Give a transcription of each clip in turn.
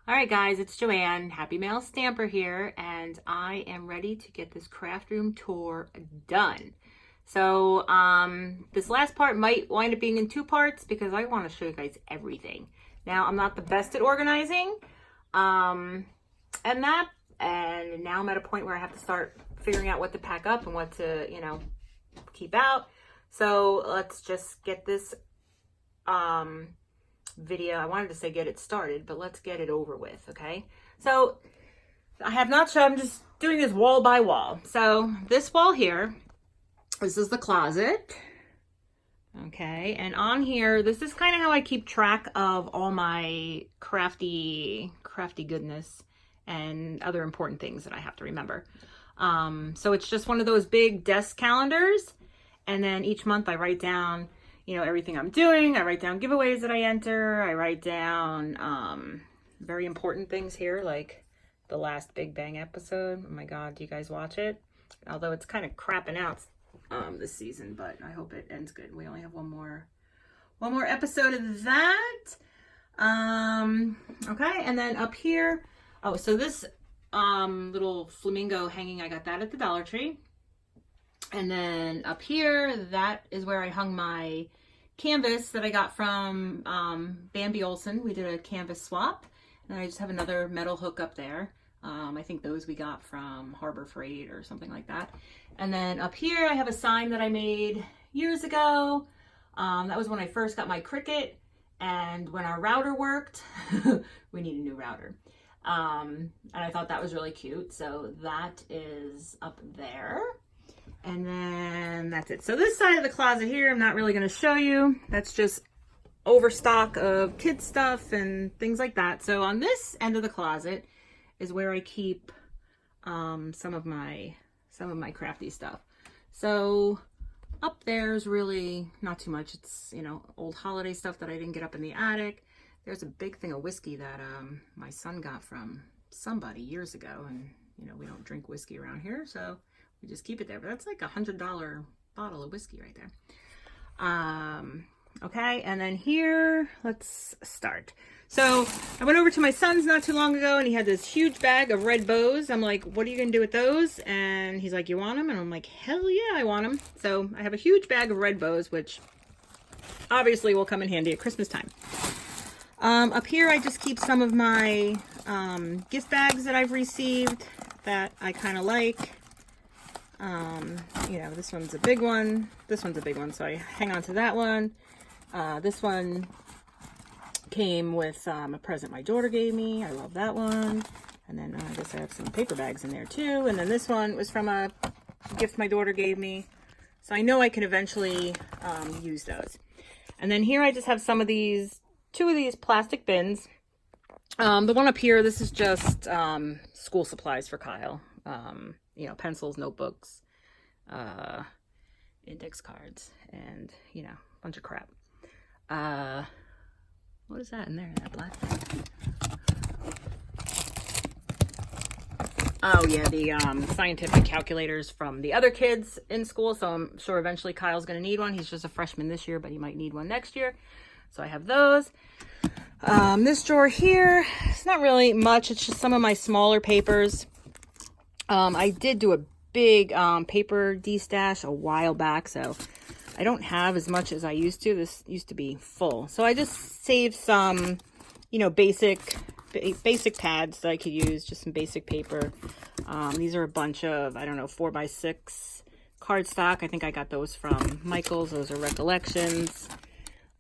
All right, guys, it's Joanne, Happy Mail Stamper here, and I am ready to get this craft room tour done. So this last part might wind up being in two parts because I want to show you guys everything. Now, I'm not the best at organizing, and now I'm at a point where I have to start figuring out what to pack up and what to, keep out. So let's just get this video. I wanted to say get it started, but let's get it over with, okay? So I have not shown, I'm just doing this wall by wall. So this wall here, this is the closet, okay? And on here, this is kind of how I keep track of all my crafty goodness and other important things that I have to remember. So it's just one of those big desk calendars, and then each month I write down everything I'm doing. I write down giveaways that I enter. I write down very important things here, like the last Big Bang episode. Oh my God, do you guys watch it? Although it's kind of crapping out this season, but I hope it ends good. We only have one more episode of that. Okay, and then up here, oh, so this little flamingo hanging, I got that at the Dollar Tree. And then up here, that is where I hung my canvas that I got from Bambi Olson. We did a canvas swap, and I just have another metal hook up there. I think those we got from Harbor Freight or something like that. And then up here, I have a sign that I made years ago. That was when I first got my Cricut, and when our router worked, we need a new router. And I thought that was really cute, so that is up there. And then that's it. So this side of the closet here, I'm not really going to show you. That's just overstock of kids stuff and things like that. So on this end of the closet is where I keep some of my crafty stuff. So up there's really not too much. It's, old holiday stuff that I didn't get up in the attic. There's a big thing of whiskey that my son got from somebody years ago, and we don't drink whiskey around here, so we just keep it there. But that's like $100 bottle of whiskey right there. Okay, and then here, let's start. So I went over to my son's not too long ago, and he had this huge bag of red bows. I'm like, what are you gonna do with those? And he's like, you want them? And I'm like, hell yeah, I want them. So I have a huge bag of red bows, which obviously will come in handy at Christmas time. Up here, I just keep some of my gift bags that I've received that I kind of like. This one's a big one. This one's a big one, so I hang on to that one. This one came with a present my daughter gave me. I love that one. And then I guess I have some paper bags in there too. And then this one was from a gift my daughter gave me. So I know I can eventually use those. And then here I just have some of these, two of these plastic bins. The one up here, this is just school supplies for Kyle. Pencils, notebooks, index cards, and, a bunch of crap. What is that in there, that black thing? Oh, yeah, the scientific calculators from the other kids in school, so I'm sure eventually Kyle's going to need one. He's just a freshman this year, but he might need one next year. So I have those. This drawer here, it's not really much. It's just some of my smaller papers. I did do a big paper destash a while back, so I don't have as much as I used to. This used to be full. So I just saved some, basic pads that I could use, just some basic paper. These are a bunch of, 4x6 cardstock. I think I got those from Michael's. Those are Recollections.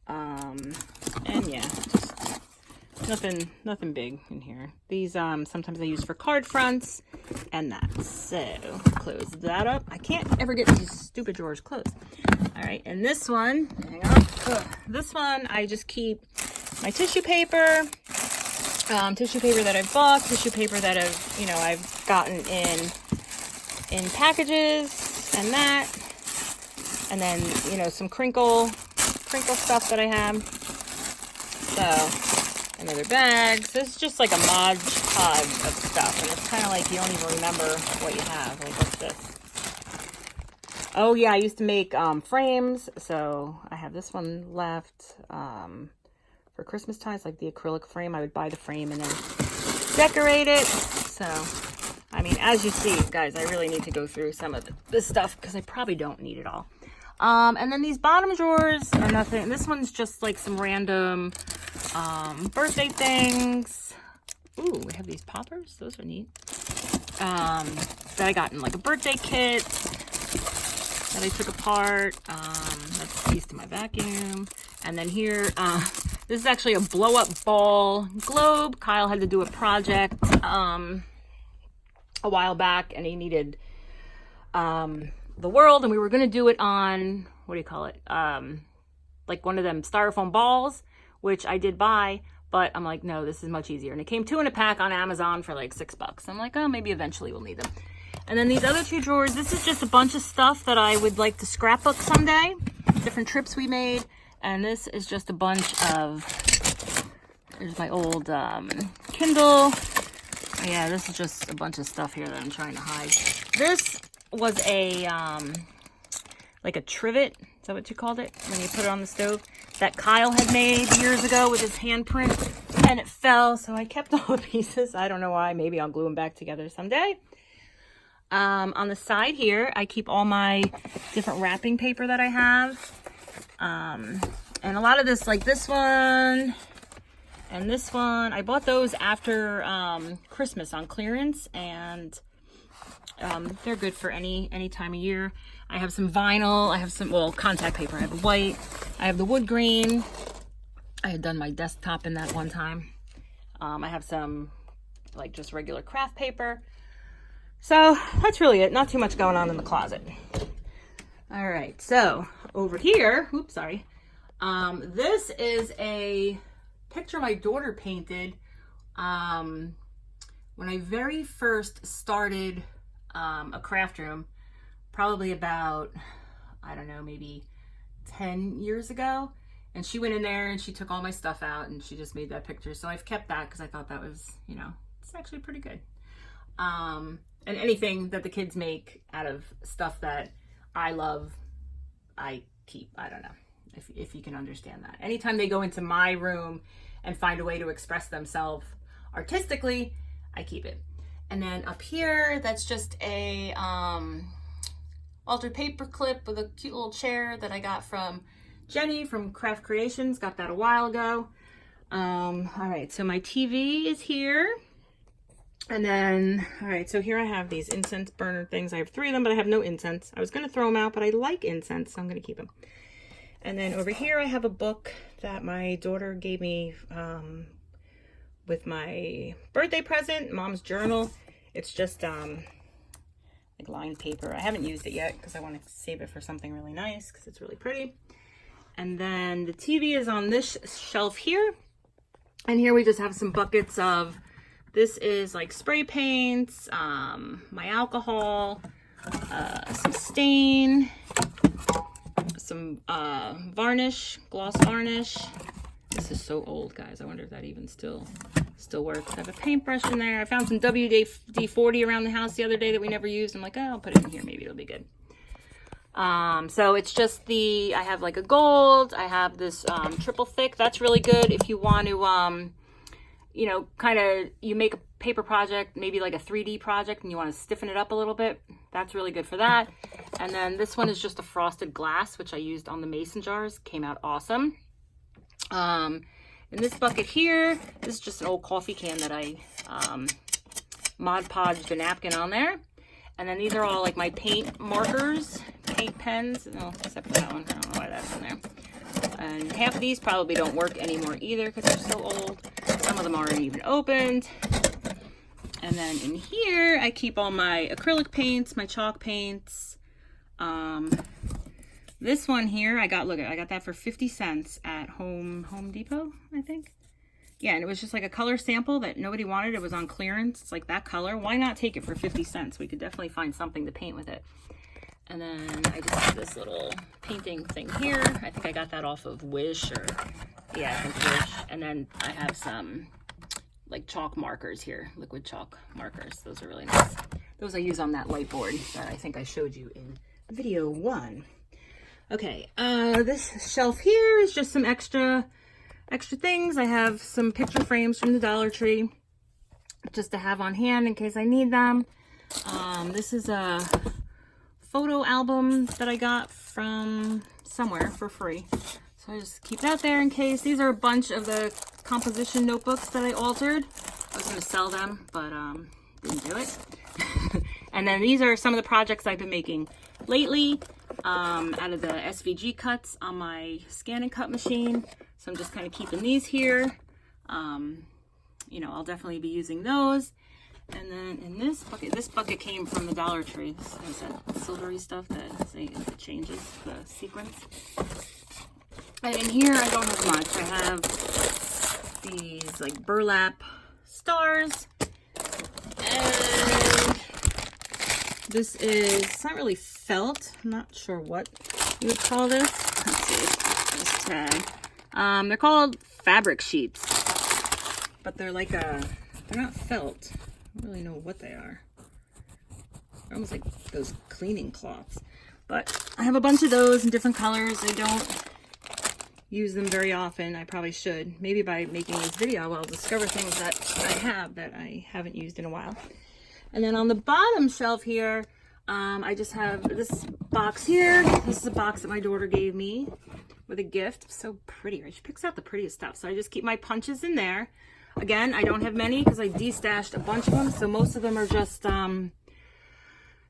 And yeah, just nothing big in here. These sometimes I use for card fronts and that. So close that up. I can't ever get these stupid drawers closed. All right, and this one, hang on. This one I just keep my tissue paper that I've bought, tissue paper that I've gotten in packages, and that, and then some crinkle stuff that I have. So another bag. So it's just like a Mod Podge of stuff, and it's kind of like you don't even remember what you have. Like, what's this? Oh yeah, I used to make frames, so I have this one left for Christmas time. It's like the acrylic frame. I would buy the frame and then decorate it. So, I mean, as you see, guys, I really need to go through some of this stuff because I probably don't need it all. And then these bottom drawers are nothing. This one's just like some random birthday things. Ooh, we have these poppers. Those are neat. That I got in like a birthday kit that I took apart. That's a piece to my vacuum. And then here, this is actually a blow-up ball globe. Kyle had to do a project a while back, and he needed the world, and we were going to do it on, what do you call it? Like one of them styrofoam balls, which I did buy, but I'm like, no, this is much easier. And it came 2 in a pack on Amazon for like $6. I'm like, oh, maybe eventually we'll need them. And then these other 2 drawers, this is just a bunch of stuff that I would like to scrapbook someday. Different trips we made. And this is just a bunch of, there's my old Kindle. Yeah, this is just a bunch of stuff here that I'm trying to hide. This was a, like a trivet, is that what you called it? When you put it on the stove? That Kyle had made years ago with his handprint, and it fell, so I kept all the pieces. I don't know why. Maybe I'll glue them back together someday. On the side here, I keep all my different wrapping paper that I have. And a lot of this, like this one and this one, I bought those after Christmas on clearance, and they're good for any time of year. I have some vinyl. I have some, well, contact paper. I have the white. I have the wood green. I had done my desktop in that one time. I have some, like, just regular craft paper. So that's really it. Not too much going on in the closet. All right. So over here, oops, sorry. This is a picture my daughter painted when I very first started a craft room, probably about, I don't know, maybe 10 years ago. And she went in there and she took all my stuff out and she just made that picture. So I've kept that because I thought that was, you know, it's actually pretty good. And anything that the kids make out of stuff that I love, I keep. I don't know if you can understand that. Anytime they go into my room and find a way to express themselves artistically, I keep it. And then up here, that's just a altered paper clip with a cute little chair that I got from Jenny from Craft Creations. Got that a while ago. All right, so my TV is here. And then, all right, so here I have these incense burner things. I have 3 of them, but I have no incense. I was going to throw them out, but I like incense, so I'm going to keep them. And then over here, I have a book that my daughter gave me with my birthday present, Mom's Journal. It's just like lined paper. I haven't used it yet because I want to save it for something really nice because it's really pretty. And then the TV is on this shelf here. And here we just have some buckets of, this is like spray paints, my alcohol, some stain, some varnish, gloss varnish. This is so old, guys. I wonder if that even still works. I have a paintbrush in there. I found some WD-40 around the house the other day that we never used. I'm like, oh, I'll put it in here. Maybe it'll be good. So it's just I have like a gold. I have this triple thick. That's really good if you want to, you know, kind of, you make a paper project, maybe like a 3D project, and you want to stiffen it up a little bit. That's really good for that. And then this one is just a frosted glass, which I used on the mason jars. Came out awesome. In this bucket here, this is just an old coffee can that I Mod Podged a napkin on there. And then these are all like my paint markers, paint pens. No, except for that one. I don't know why that's in there. And half of these probably don't work anymore either because they're so old. Some of them aren't even opened. And then in here, I keep all my acrylic paints, my chalk paints. This one here, I got that for 50 cents at Home Depot, I think. Yeah, and it was just like a color sample that nobody wanted. It was on clearance. It's like that color. Why not take it for 50 cents? We could definitely find something to paint with it. And then I just have this little painting thing here. I think I got that off of Wish or, yeah, I think Wish. And then I have some like chalk markers here, liquid chalk markers. Those are really nice. Those I use on that light board that I think I showed you in video 1. Okay, this shelf here is just some extra things. I have some picture frames from the Dollar Tree. just to have on hand in case I need them. This is a photo album that I got from somewhere for free. So I just keep that there in case. These are a bunch of the composition notebooks that I altered. I was going to sell them, but didn't do it. And then these are some of the projects I've been making lately out of the SVG cuts on my scan and cut machine. So I'm just kind of keeping these here. You know, I'll definitely be using those. And then in this bucket came from the Dollar Tree. This is that silvery stuff that it changes the sequence. And in here I don't have much. I have these like burlap stars. And this is, it's not really felt. I'm not sure what you would call this. Let's see, this tag. They're called fabric sheets, but they're like they're not felt. I don't really know what they are. They're almost like those cleaning cloths. But I have a bunch of those in different colors. I don't use them very often. I probably should. Maybe by making this video, I'll discover things that I have that I haven't used in a while. And then on the bottom shelf here, I just have this box here. This is a box that my daughter gave me with a gift. So pretty, right? She picks out the prettiest stuff. So I just keep my punches in there. Again, I don't have many because I destashed a bunch of them. So most of them are just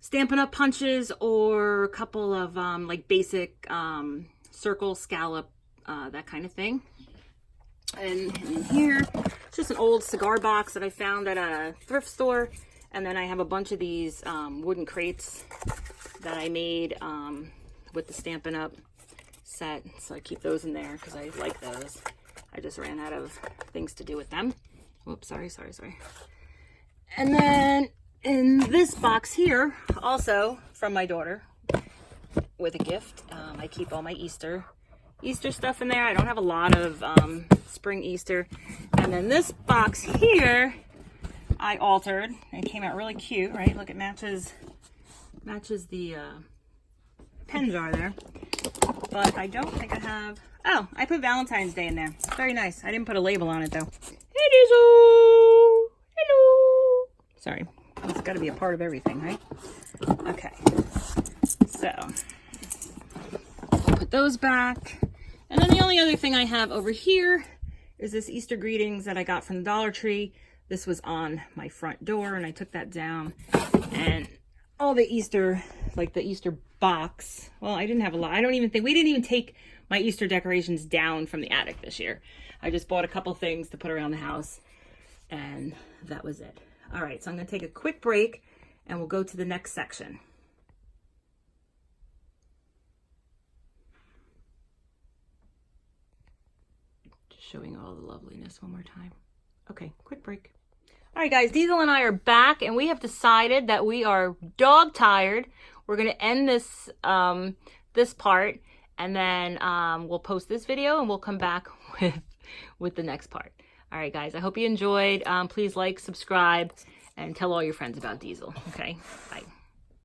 Stampin' Up punches or a couple of like basic circle, scallop, that kind of thing. And in here, it's just an old cigar box that I found at a thrift store. And then I have a bunch of these wooden crates that I made with the Stampin' Up set. So I keep those in there because I like those. I just ran out of things to do with them. Whoops, sorry. And then in this box here, also from my daughter with a gift, I keep all my Easter stuff in there. I don't have a lot of spring Easter. And then this box here, I altered. It came out really cute, right? Look, it matches the pen jar there. But I don't think I have... Oh, I put Valentine's Day in there. Very nice. I didn't put a label on it, though. Hey, Diesel! Hello! Sorry. It's got to be a part of everything, right? Okay. So, put those back. And then the only other thing I have over here is this Easter greetings that I got from the Dollar Tree. This was on my front door, and I took that down. And all the Easter, like the Easter box. Well, I didn't have a lot. We didn't even take my Easter decorations down from the attic this year. I just bought a couple things to put around the house, and that was it. All right, so I'm going to take a quick break, and we'll go to the next section. Just showing all the loveliness one more time. Okay, quick break. All right, guys, Diesel and I are back, and we have decided that we are dog tired. We're going to end this this part, and then we'll post this video, and we'll come back with the next part. All right, guys, I hope you enjoyed. Please like, subscribe, and tell all your friends about Diesel. Okay, bye.